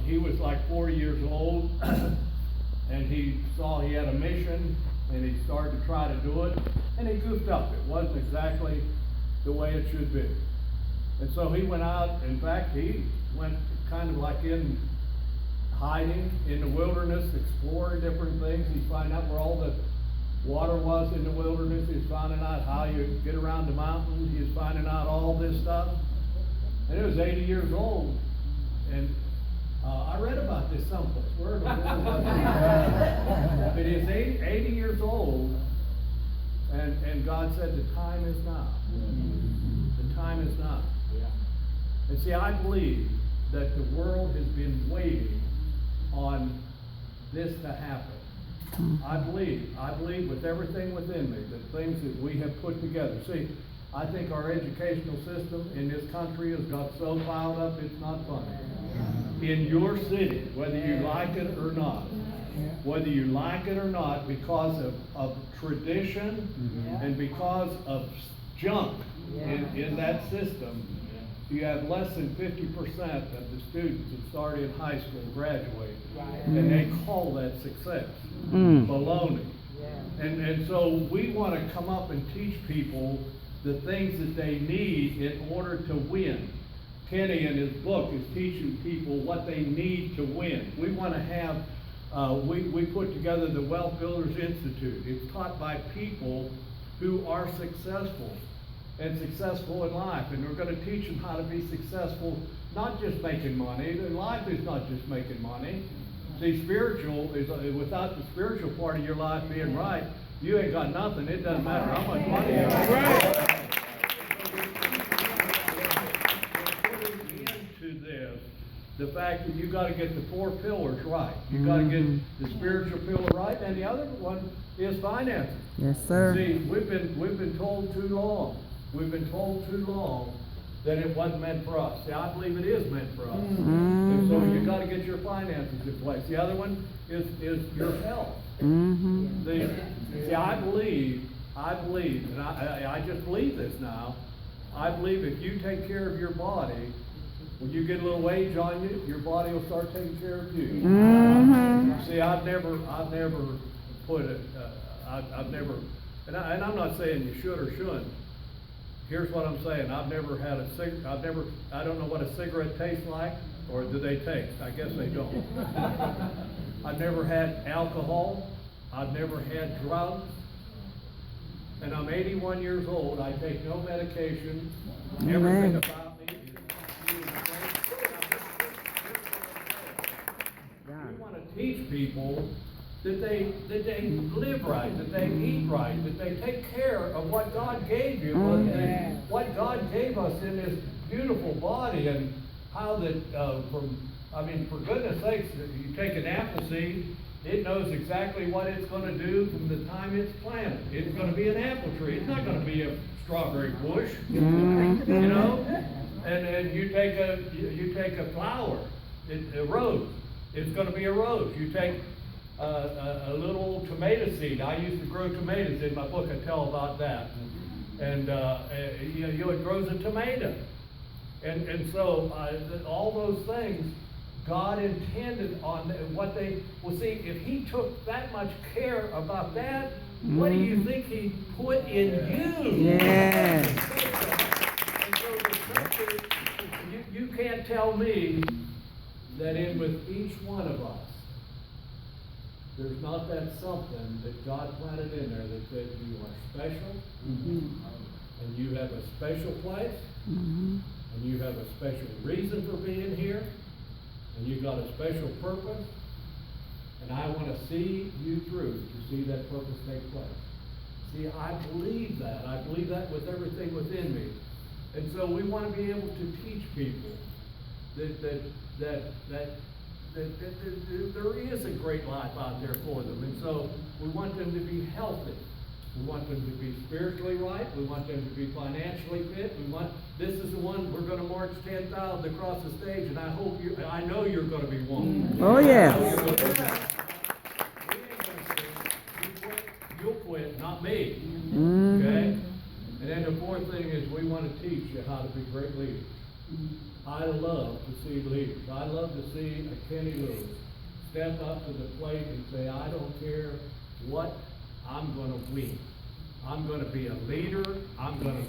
he was like 40 years old, and he saw he had a mission, and he started to try to do it, and he goofed up. It wasn't exactly the way it should be. And so he went out. In fact, he went kind of like in hiding in the wilderness, exploring different things. He's finding out where all the water was in the wilderness. He's finding out how you get around the mountains. He's finding out all this stuff. And he was 80 years old. And I read about this someplace. Where in the world was it? But he's 80 years old, and God said, the time is now. The time is now. And see, I believe that the world has been waiting on this to happen. I believe with everything within me, the things that we have put together. See, I think our educational system in this country has got so piled up, it's not funny. In your city, whether you like it or not, because of tradition and because of junk in that system, you have less than 50% of the students that start in high school graduate, and they call that success. Baloney. And so we want to come up and teach people the things that they need in order to win. Kenny in his book is teaching people what they need to win. We want to have, we put together the Wealth Builders Institute. It's taught by people who are successful and successful in life. And we're going to teach them how to be successful, not just making money. Life is not just making money. See, spiritual is, without the spiritual part of your life being right, you ain't got nothing. It doesn't matter how much money you have. Into this, the fact that you got to get the 4 pillars right. You got to get the spiritual pillar right, and the other one is finances. Yes, sir. See, we've been told too long. We've been told too long that it wasn't meant for us. See, I believe it is meant for us. And so you got to get your finances in place. The other one is your health. See, I believe, and I just believe this now. I believe if you take care of your body, when you get a little age on you, your body will start taking care of you. See, I've never put it. I've never, and I'm not saying you should or shouldn't. Here's what I'm saying. I've never had a cigarette. I don't know what a cigarette tastes like, or do they taste? I guess they don't. I've never had alcohol. I've never had drugs. And I'm 81 years old. I take no medication. Everything about me is we want to teach people that they live right, that they eat right, that they take care of what God gave you, what God gave us in this beautiful body, and how that, for goodness sakes, you take an apple seed, it knows exactly what it's going to do from the time it's planted. It's going to be an apple tree. It's not going to be a strawberry bush, you know. And you take a flower, a rose. It's going to be a rose. You take a little tomato seed. I used to grow tomatoes. In my book I tell about that. And it grows a tomato. And so all those things God intended on what they, well, see, if He took that much care about that, what do you think He put in you? Yes. And so the scripture, you can't tell me that in with each one of us, there's not that something that God planted in there that says you are special, and you have a special place, and you have a special reason for being here, and you've got a special purpose, and I want to see you through to see that purpose take place. See, I believe that. I believe that with everything within me. And so we want to be able to teach people that there is a great life out there for them. And so we want them to be healthy. We want them to be spiritually right. We want them to be financially fit. This is the one we're going to march 10,000 across the stage, and I know you're going to be one. Oh, yes. You'll quit, not me. Okay? And then the fourth thing is we want to teach you how to be great leaders. How I love to see leaders. I love to see a Kenny Lewis step up to the plate and say, I don't care what, I'm gonna win. I'm gonna be a leader. I'm gonna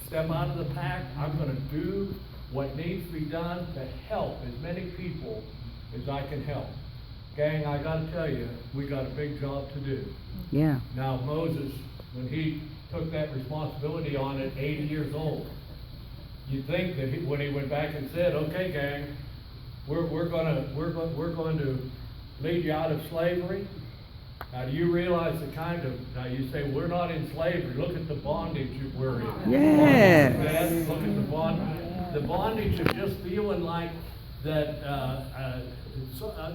step out of the pack. I'm gonna do what needs to be done to help as many people as I can help. Gang, I gotta tell you, we got a big job to do. Yeah. Now Moses, when he took that responsibility on at 80 years old, you'd think that when he went back and said, okay gang, we're going to lead you out of slavery. Now do you realize now you say, we're not in slavery, look at the bondage we're in. Yeah. Look at the bondage of just feeling like that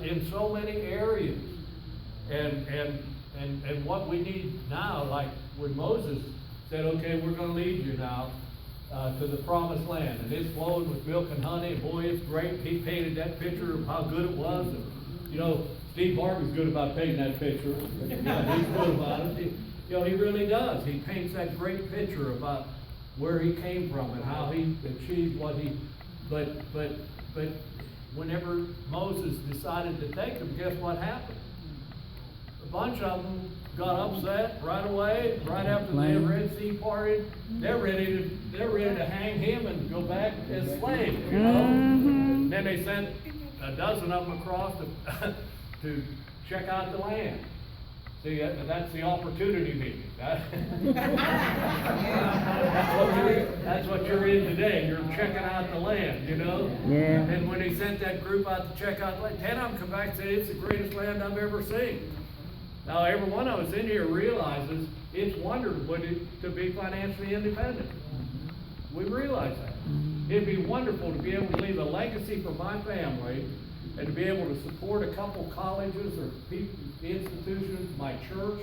in so many areas. And what we need now, like when Moses said, okay, we're going to lead you now to the promised land, and it's flowing with milk and honey, and boy, it's great. He painted that picture of how good it was, and you know, Steve Harvey's good about painting that picture. He's good about it. He really does. He paints that great picture about where he came from and how he achieved what he, but whenever Moses decided to take them, guess what happened? A bunch of them got upset right away, right after the Red Sea parted. They're ready to hang him and go back as slaves, you know? And then they sent a dozen of them across to check out the land. See, that's the opportunity meeting. That's what you're in today. You're checking out the land, you know? Yeah. And when he sent that group out to check out the land, 10 of them come back and say, it's the greatest land I've ever seen. Now, every one of us in here realizes it's wonderful to be financially independent. We realize that. It'd be wonderful to be able to leave a legacy for my family and to be able to support a couple colleges or institutions, my church.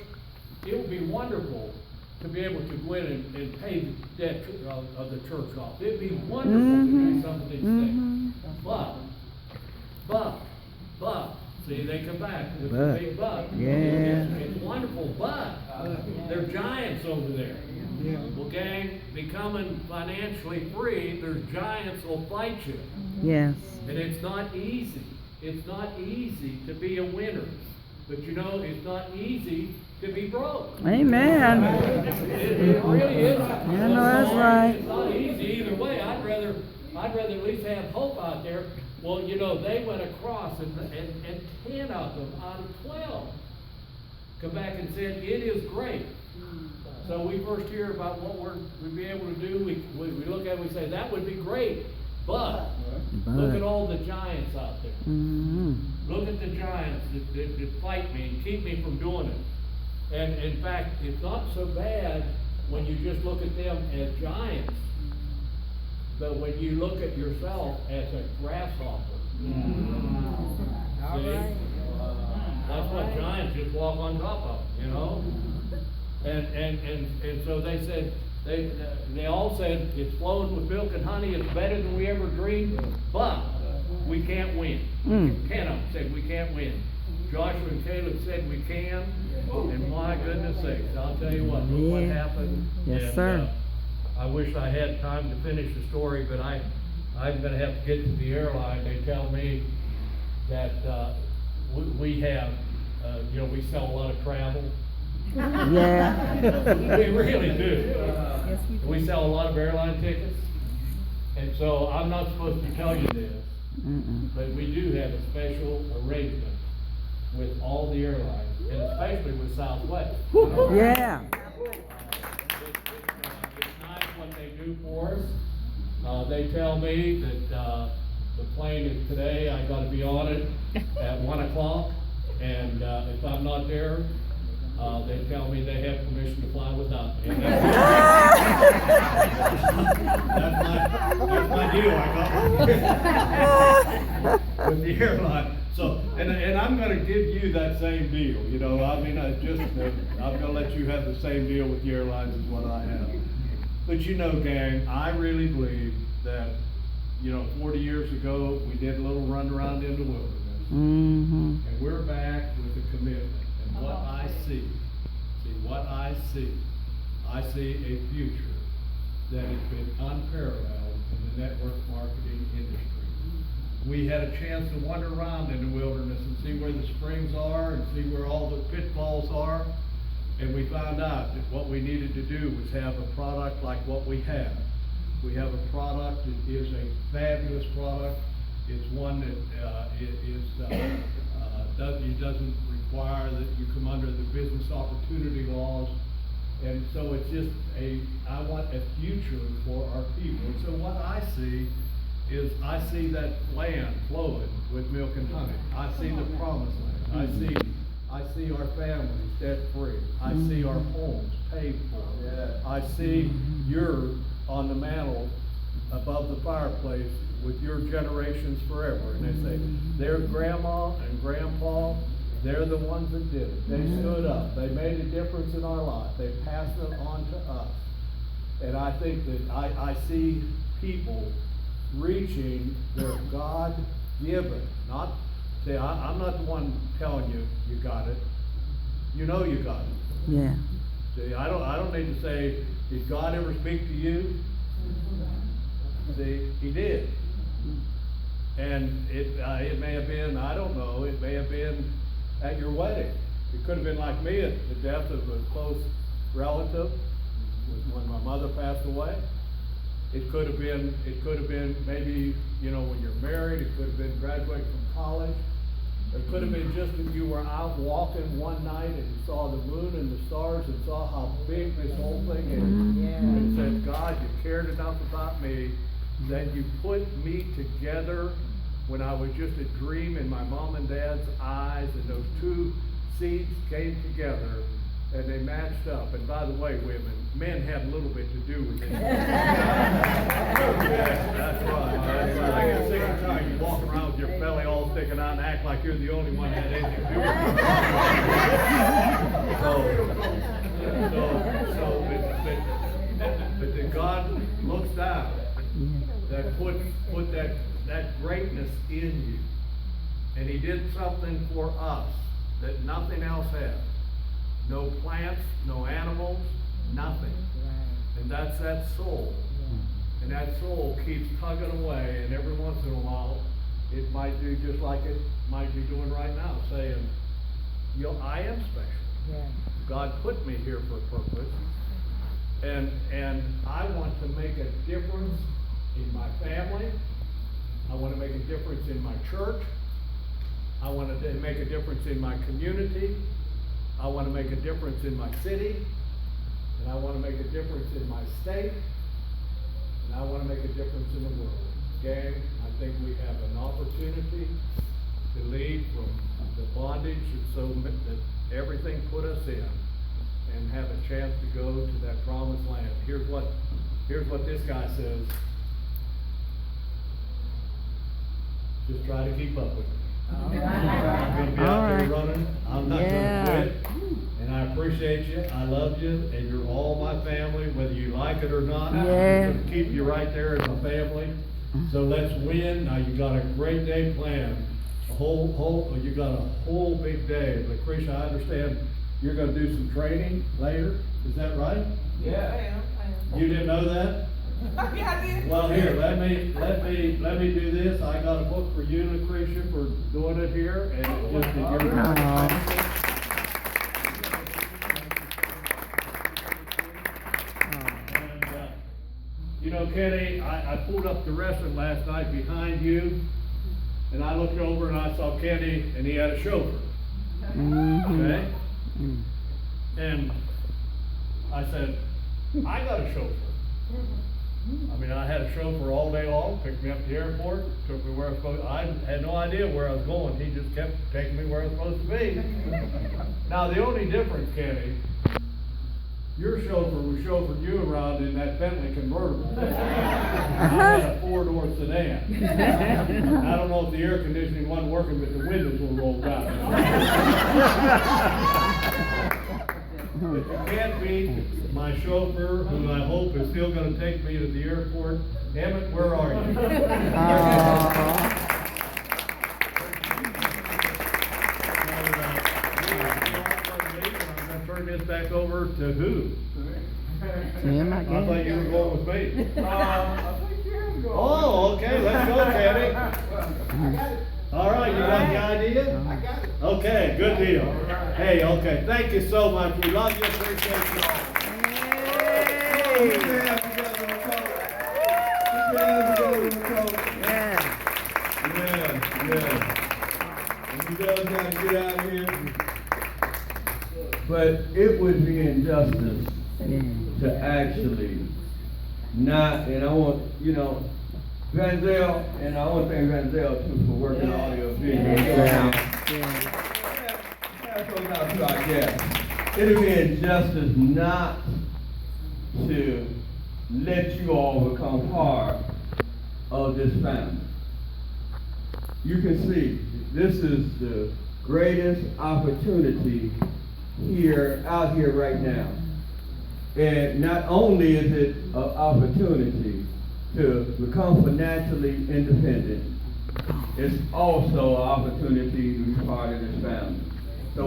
It would be wonderful to be able to go in and pay the debt of the church off. It'd be wonderful to do some of these things. But, see, they come back with the big but. Yeah. It's wonderful, but there are giants over there. Well, gang, becoming financially free, there's giants will fight you. Yes. And it's not easy. It's not easy to be a winner. But you know, it's not easy to be broke. Amen. It really isn't. I know that's right. It's not easy either way. I'd rather at least have hope out there. Well, you know, they went across and 10 of them out of 12 come back and said, it is great. So we first hear about what we'd be able to do. We look at it, we say, that would be great. But look at all the giants out there. Look at the giants that fight me and keep me from doing it. And in fact, it's not so bad when you just look at them as giants, but when you look at yourself as a grasshopper. See? That's what giants just walk on top of, you know? And so they said, they all said, it's flowing with milk and honey, it's better than we ever dreamed, but we can't win. 10 of them said we can't win. Joshua and Caleb said we can, and my goodness sakes, I'll tell you what, look what happened. Yes, sir. I wish I had time to finish the story, but I'm going to have to get to the airline. They tell me that we have, we sell a lot of travel. Yeah. We really do. We sell a lot of airline tickets. And so I'm not supposed to tell you this, but we do have a special arrangement with all the airlines, and especially with Southwest. Yeah. It's nice what they do for us. They tell me that the plane is today, I got to be on it at 1 o'clock, and if I'm not there, they tell me they have permission to fly without me. That's my deal I got with the airline. So, and I'm going to give you that same deal. You know, I mean, I'm going to let you have the same deal with the airlines as what I have. But you know, gang, I really believe that, 40 years ago, we did a little run around in the wilderness. And we're back with a commitment. And what I see I see a future that has been unparalleled in the network marketing industry. We had a chance to wander around in the wilderness and see where the springs are and see where all the pitfalls are. And we found out that what we needed to do was have a product like what we have. We have a product that is a fabulous product. It's one that it doesn't require that you come under the business opportunity laws. And so it's just I want a future for our people. And so what I see is I see that land flowing with milk and honey. I see the promised land. I see our families debt free. I see our homes paid for. I see you're on the mantle above the fireplace with your generations forever. And they say, there's grandma and grandpa, they're the ones that did it. They stood up. They made a difference in our life. They passed it on to us. And I think that I see people reaching their God-given, not, say, I'm not the one telling you you got it. You know you got it. Yeah. See, I don't need to say, did God ever speak to you? See, he did. And it may have been, I don't know, it may have been at your wedding. It could have been like me at the death of a close relative when my mother passed away. It could have been maybe, when you're married. It could have been graduating from college. It could have been just that you were out walking one night and you saw the moon and the stars and saw how big this whole thing is. And said, God, you cared enough about me that you put me together when I was just a dream in my mom and dad's eyes, and those two seeds came together and they matched up. And by the way, women, men have a little bit to do with it. Yes, that's right. I get sick and tired. You walk around with your belly all sticking out and act like you're the only one that had anything to do with it. But then God looks down, that put that greatness in you. And he did something for us that nothing else has. No plants, no animals, nothing. And that's that soul. And that soul keeps tugging away, and every once in a while, it might do just like it might be doing right now, saying, I am special. God put me here for a purpose. And I want to make a difference in my family. I want to make a difference in my church. I want to make a difference in my community. I want to make a difference in my city. And I want to make a difference in my state. And I want to make a difference in the world. Gang, I think we have an opportunity to lead from the bondage that everything put us in, and have a chance to go to that promised land. Here's what this guy says. Just try to keep up with me. I'm going to be out there running. I'm not going to quit. And I appreciate you. I love you. And you're all my family, whether you like it or not. I'm going to keep you right there as my family. So let's win. Now you got a great day planned. You got a whole big day. Lucretia, I understand you're going to do some training later. Is that right? Yeah. I am. You didn't know that? Yeah, I did. Well, here, let me do this. I got a book for you, Lucretia, for doing it here, and it's just that you're and, Kenny, I pulled up the wrestling last night behind you, and I looked over and I saw Kenny, and he had a chauffeur. Okay? And I said, I got a chauffeur. I mean, I had a chauffeur all day long, picked me up at the airport, took me where I was supposed to. I had no idea where I was going. He just kept taking me where I was supposed to be. Now, the only difference, Kenny, your chauffeur was chauffeuring you around in that Bentley convertible. I had a four-door sedan. I don't know if the air conditioning wasn't working, but the windows were rolled down. But you can't beat my chauffeur, who I hope is still going to take me to the airport. Emmett, where are you? I'm going to turn this back over to who? Tim, I I thought you were going with me. I think Kim's Oh, okay, let's go, Teddy. I got it. All right, you got the idea? I got it. Okay, good deal. Hey, okay, thank you so much. We love you, appreciate you all. Yeah. And you guys gotta get out of here. But it would be injustice to actually not, and I want, Van Zell, and I want to thank Van Zell too for working all your videos. That goes out to our guests. It would be injustice not to let you all become part of this family. You can see, this is the greatest opportunity out here right now. And not only is it an opportunity to become financially independent, it's also an opportunity to be part of the